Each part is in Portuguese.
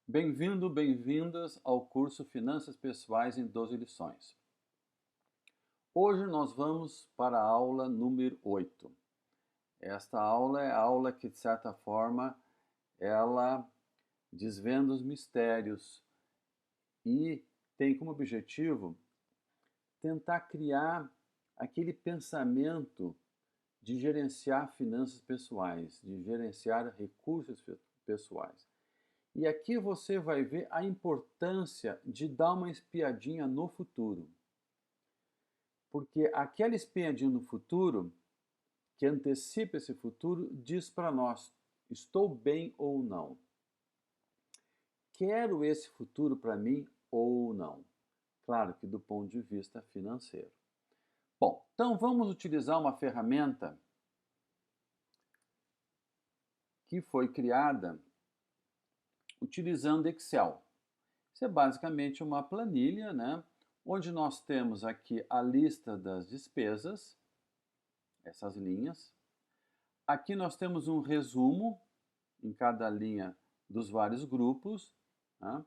Bem-vindo, bem-vindas ao curso Finanças Pessoais em 12 lições. Hoje nós vamos para a aula número 8. Esta aula é a aula que, de certa forma, ela desvenda os mistérios e tem como objetivo tentar criar aquele pensamento de gerenciar finanças pessoais, de gerenciar recursos pessoais. E aqui você vai ver a importância de dar uma espiadinha no futuro. Porque aquela espiadinha no futuro, que antecipa esse futuro, diz para nós: estou bem ou não? Quero esse futuro para mim ou não? Claro que do ponto de vista financeiro. Bom, então vamos utilizar uma ferramenta que foi criada utilizando Excel. Isso é basicamente uma planilha, né? Onde nós temos aqui a lista das despesas, essas linhas. Aqui nós temos um resumo em cada linha dos vários grupos. Tá?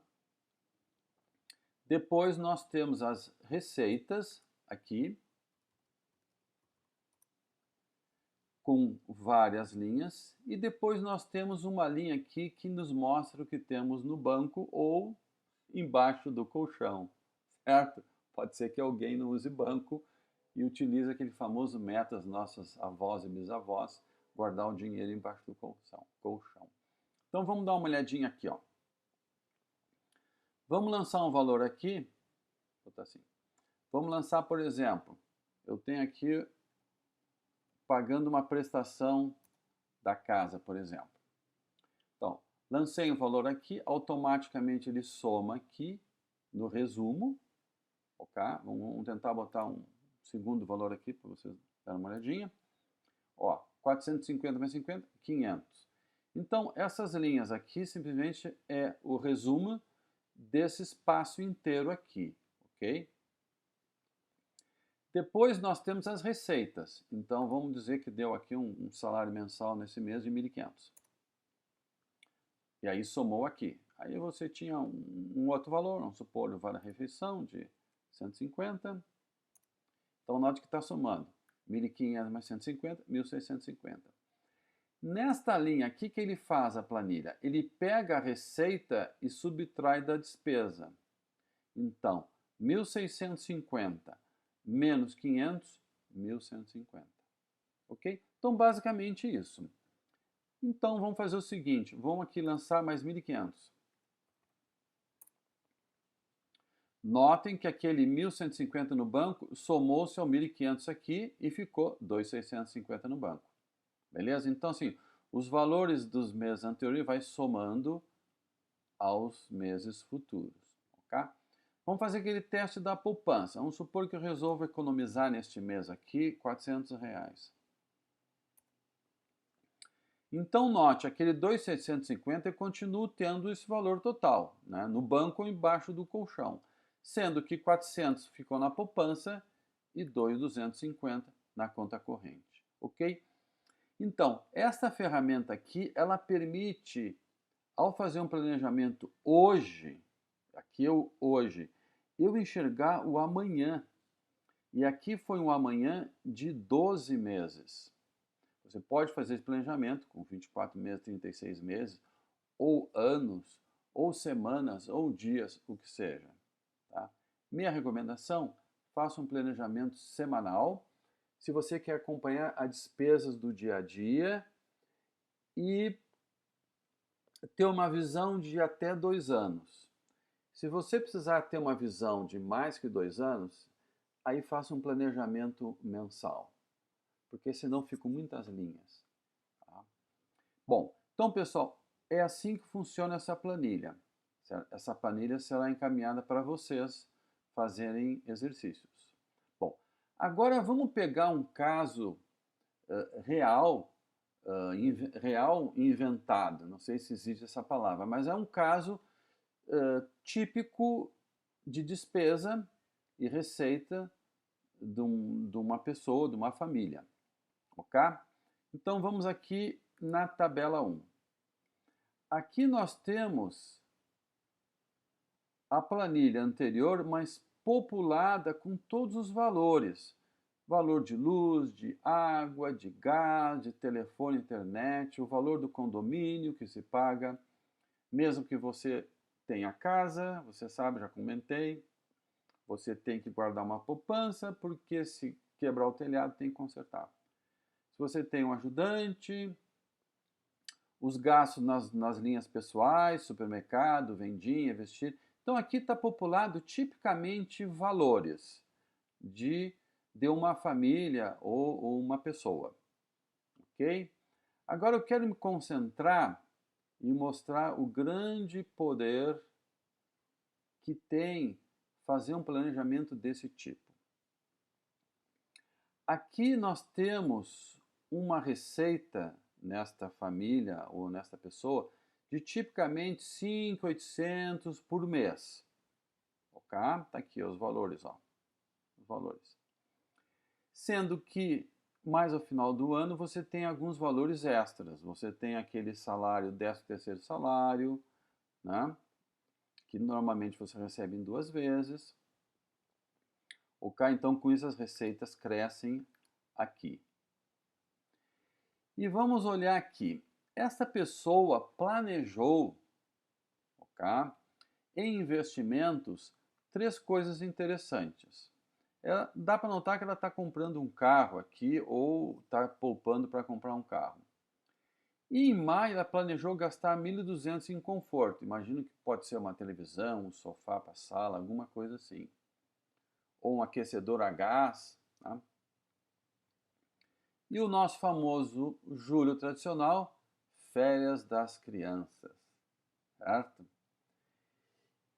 Depois nós temos as receitas aqui, com várias linhas. E depois nós temos uma linha aqui que nos mostra o que temos no banco ou embaixo do colchão, certo? Pode ser que alguém não use banco e utilize aquele famoso método das nossas avós e bisavós, guardar o dinheiro embaixo do colchão. Então vamos dar uma olhadinha aqui, ó. Vamos lançar um valor aqui, vou botar assim. Vamos lançar, por exemplo, eu tenho aqui pagando uma prestação da casa, por exemplo. Então, lancei um valor aqui, automaticamente ele soma aqui no resumo, ok? Vamos tentar botar um segundo valor aqui para vocês darem uma olhadinha. Ó, 450 mais 50, 500. Então, essas linhas aqui simplesmente é o resumo desse espaço inteiro aqui, ok? Depois nós temos as receitas. Então, vamos dizer que deu aqui um salário mensal nesse mês de 1.500. E aí somou aqui. Aí você tinha um outro valor, vamos supor, o vale-refeição de 150. Então, note que está somando. 1.500 mais 150, 1.650. Nesta linha aqui, o que ele faz a planilha? Ele pega a receita e subtrai da despesa. Então, 1.650 menos 500, 1.150. Ok? Então, basicamente isso. Então, vamos fazer o seguinte. Vamos aqui lançar mais 1.500. Notem que aquele 1.150 no banco somou-se ao 1.500 aqui e ficou 2.650 no banco. Beleza? Então, assim, os valores dos meses anteriores vai somando aos meses futuros, ok? Vamos fazer aquele teste da poupança. Vamos supor que eu resolvo economizar neste mês aqui R$ 400. Então, note, aquele 2.650 eu continuo tendo esse valor total, né, no banco ou embaixo do colchão, sendo que 400 ficou na poupança e 2.250 na conta corrente, ok? Então, esta ferramenta aqui, ela permite, ao fazer um planejamento hoje, eu enxergar o amanhã. E aqui foi um amanhã de 12 meses. Você pode fazer esse planejamento com 24 meses, 36 meses, ou anos, ou semanas, ou dias, o que seja. Tá? Minha recomendação, faça um planejamento semanal. Se você quer acompanhar as despesas do dia a dia e ter uma visão de até 2 anos. Se você precisar ter uma visão de mais que 2 anos, aí faça um planejamento mensal, porque senão ficam muitas linhas. Tá? Bom, então pessoal, é assim que funciona essa planilha. Essa planilha será encaminhada para vocês fazerem exercícios. Bom, agora vamos pegar um caso real, real inventado, não sei se existe essa palavra, mas é um caso típico de despesa e receita de uma pessoa, de uma família, ok? Então vamos aqui na tabela 1. Aqui nós temos a planilha anterior, mas populada com todos os valores. Valor de luz, de água, de gás, de telefone, internet, o valor do condomínio que se paga, mesmo que você tenha casa, você sabe, já comentei, você tem que guardar uma poupança, porque se quebrar o telhado tem que consertar. Se você tem um ajudante, os gastos nas linhas pessoais, supermercado, vendinha, vestir. Então aqui está populado tipicamente valores de uma família ou uma pessoa, ok? Agora eu quero me concentrar e mostrar o grande poder que tem fazer um planejamento desse tipo. Aqui nós temos uma receita nesta família ou nesta pessoa de tipicamente 5.800 por mês. Ok? Tá aqui os valores, ó. Os valores. Sendo que mais ao final do ano você tem alguns valores extras. Você tem aquele salário, 13º salário, né? Que normalmente você recebe em 2 vezes. Ok? Então com isso as receitas crescem aqui. E vamos olhar aqui. Esta pessoa planejou, ok, em investimentos 3 coisas interessantes. Dá para notar que ela está comprando um carro aqui ou está poupando para comprar um carro. E em maio ela planejou gastar 1.200 em conforto. Imagino que pode ser uma televisão, um sofá para a sala, alguma coisa assim. Ou um aquecedor a gás. Tá? E o nosso famoso julho tradicional, férias das crianças, certo?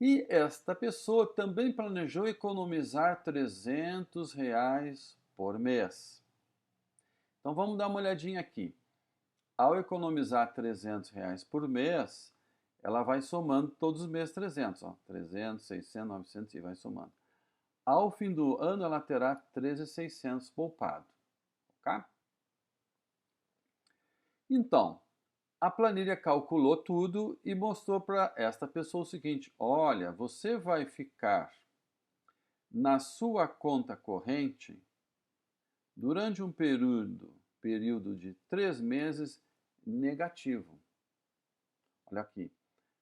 E esta pessoa também planejou economizar R$ 300 por mês. Então vamos dar uma olhadinha aqui. Ao economizar R$ 300 por mês, ela vai somando todos os meses 300, ó, 300, 600, 900 e vai somando. Ao fim do ano ela terá 13.600 poupado, ok? Então, a planilha calculou tudo e mostrou para esta pessoa o seguinte: olha, você vai ficar na sua conta corrente durante um período de 3 meses negativo. Olha aqui,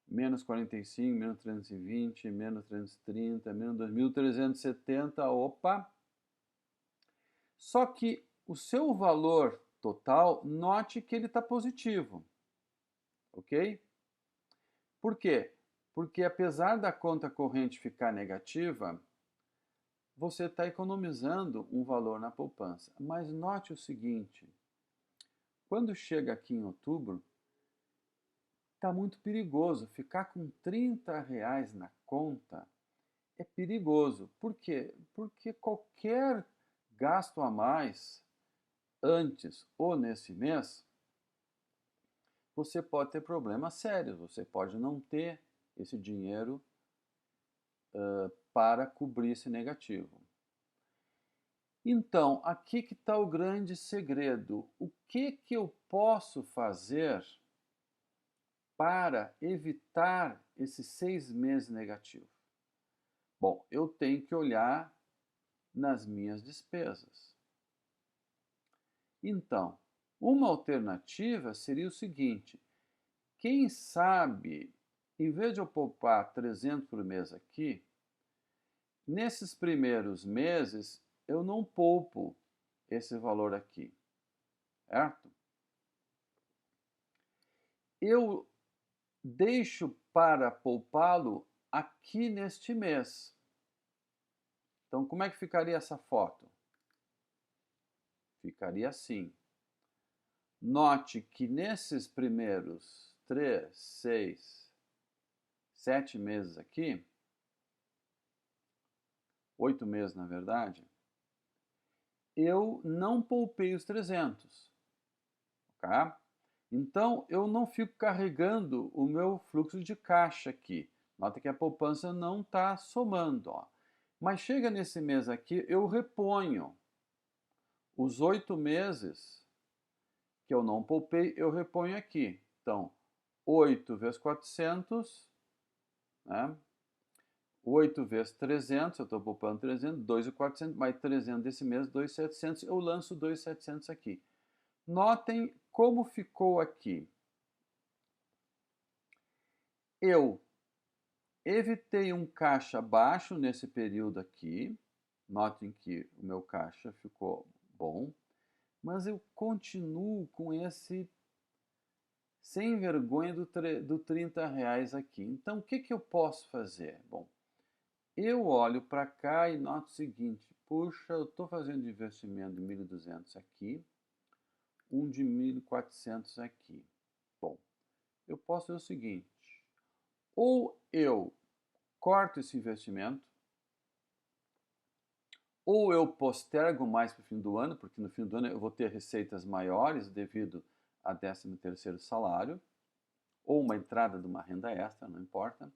menos 45, menos 320, menos 330, menos 2.370, opa! Só que o seu valor total, note que ele está positivo. Ok? Por quê? Porque apesar da conta corrente ficar negativa, você está economizando um valor na poupança. Mas note o seguinte, quando chega aqui em outubro, está muito perigoso. Ficar com R$ 30 na conta é perigoso. Por quê? Porque qualquer gasto a mais, antes ou nesse mês, você pode ter problemas sérios. Você pode não ter esse dinheiro para cobrir esse negativo. Então, aqui que está o grande segredo. O que eu posso fazer para evitar esses 6 meses negativos? Bom, eu tenho que olhar nas minhas despesas. Então, uma alternativa seria o seguinte: quem sabe, em vez de eu poupar 300 por mês aqui, nesses primeiros meses eu não poupo esse valor aqui, certo? Eu deixo para poupá-lo aqui neste mês. Então, como é que ficaria essa foto? Ficaria assim. Note que nesses primeiros 3, 6, 7 meses aqui, 8 meses na verdade, eu não poupei os 300, ok? Então, eu não fico carregando o meu fluxo de caixa aqui. Nota que a poupança não está somando, ó. Mas chega nesse mês aqui, eu reponho. Os 8 meses que eu não poupei, eu reponho aqui. Então, 8 vezes 400, né? 8 vezes 300, eu estou poupando 300, 2.400, mais 300 desse mês, 2.700, eu lanço 2.700 aqui. Notem como ficou aqui. Eu evitei um caixa baixo nesse período aqui. Notem que o meu caixa ficou bom, mas eu continuo com esse sem vergonha do 30 reais aqui. Então, o que eu posso fazer? Bom, eu olho para cá e noto o seguinte, puxa, eu estou fazendo investimento de 1.200 aqui, um de 1.400 aqui. Bom, eu posso fazer o seguinte, ou eu corto esse investimento, ou eu postergo mais para o fim do ano, porque no fim do ano eu vou ter receitas maiores devido a 13º salário, ou uma entrada de uma renda extra, não importa.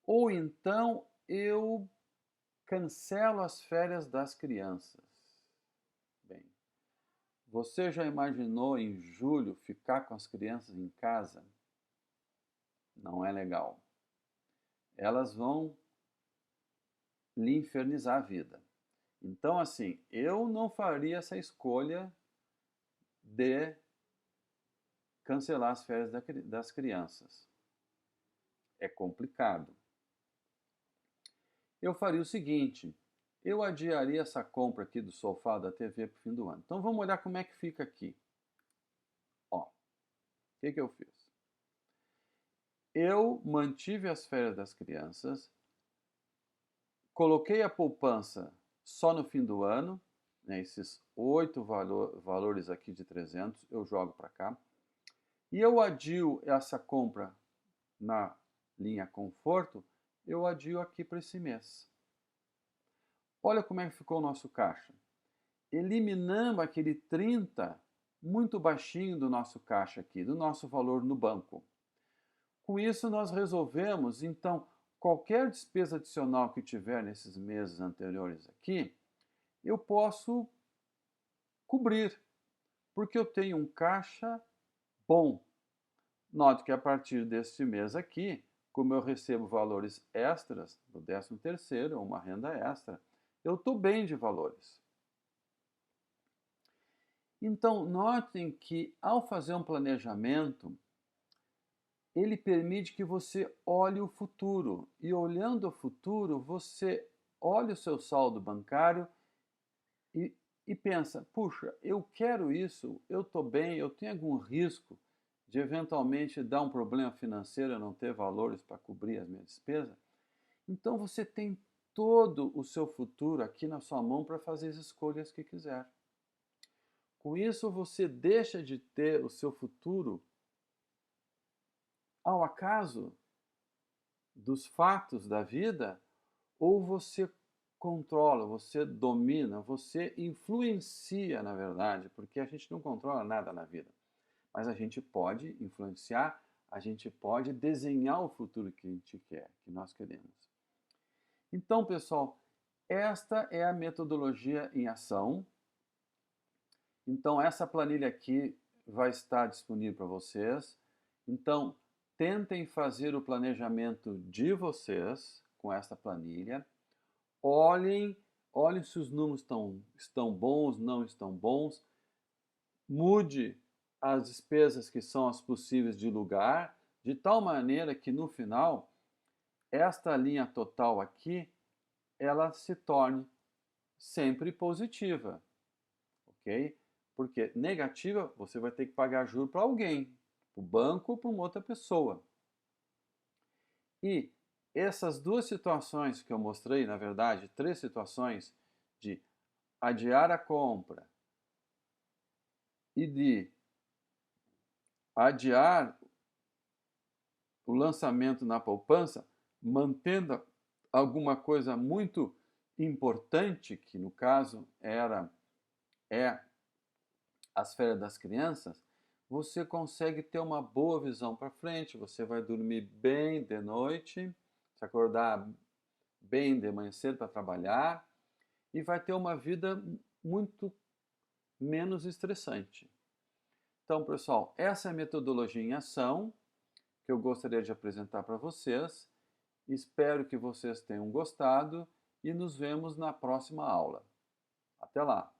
Ou então eu cancelo as férias das crianças. Bem, você já imaginou em julho ficar com as crianças em casa? Não é legal. Elas vão lhe infernizar a vida. Então, assim, eu não faria essa escolha de cancelar as férias das crianças. É complicado. Eu faria o seguinte, eu adiaria essa compra aqui do sofá da TV para o fim do ano. Então vamos olhar como é que fica aqui. Ó, o que eu fiz? Eu mantive as férias das crianças, coloquei a poupança só no fim do ano, né, esses 8 valores aqui de 300, eu jogo para cá, e eu adio essa compra na linha conforto, eu adio aqui para esse mês. Olha como é que ficou o nosso caixa. Eliminamos aquele 30 muito baixinho do nosso caixa aqui, do nosso valor no banco. Com isso nós resolvemos, então, qualquer despesa adicional que tiver nesses meses anteriores aqui, eu posso cobrir, porque eu tenho um caixa bom. Note que a partir deste mês aqui, como eu recebo valores extras do 13º, uma renda extra, eu estou bem de valores. Então, notem que ao fazer um planejamento, ele permite que você olhe o futuro. E olhando o futuro, você olha o seu saldo bancário e pensa, puxa, eu quero isso, eu estou bem, eu tenho algum risco de eventualmente dar um problema financeiro e não ter valores para cobrir as minhas despesas? Então você tem todo o seu futuro aqui na sua mão para fazer as escolhas que quiser. Com isso você deixa de ter o seu futuro ao acaso dos fatos da vida, ou você controla, você domina, você influencia, na verdade, porque a gente não controla nada na vida, mas a gente pode influenciar, a gente pode desenhar o futuro que a gente quer, que nós queremos. Então, pessoal, esta é a metodologia em ação. Então, essa planilha aqui vai estar disponível para vocês. Então, tentem fazer o planejamento de vocês com esta planilha. Olhem se os números estão bons, não estão bons. Mude as despesas que são as possíveis de lugar, de tal maneira que no final, esta linha total aqui, ela se torne sempre positiva, ok? Porque negativa, você vai ter que pagar juros para alguém, para o banco ou para uma outra pessoa. E essas duas situações que eu mostrei, na verdade, 3 situações de adiar a compra e de adiar o lançamento na poupança, mantendo alguma coisa muito importante, que no caso é as férias das crianças, você consegue ter uma boa visão para frente, você vai dormir bem de noite, se acordar bem de manhã cedo para trabalhar e vai ter uma vida muito menos estressante. Então, pessoal, essa é a metodologia em ação que eu gostaria de apresentar para vocês Espero que vocês tenham gostado e nos vemos na próxima aula. Até lá!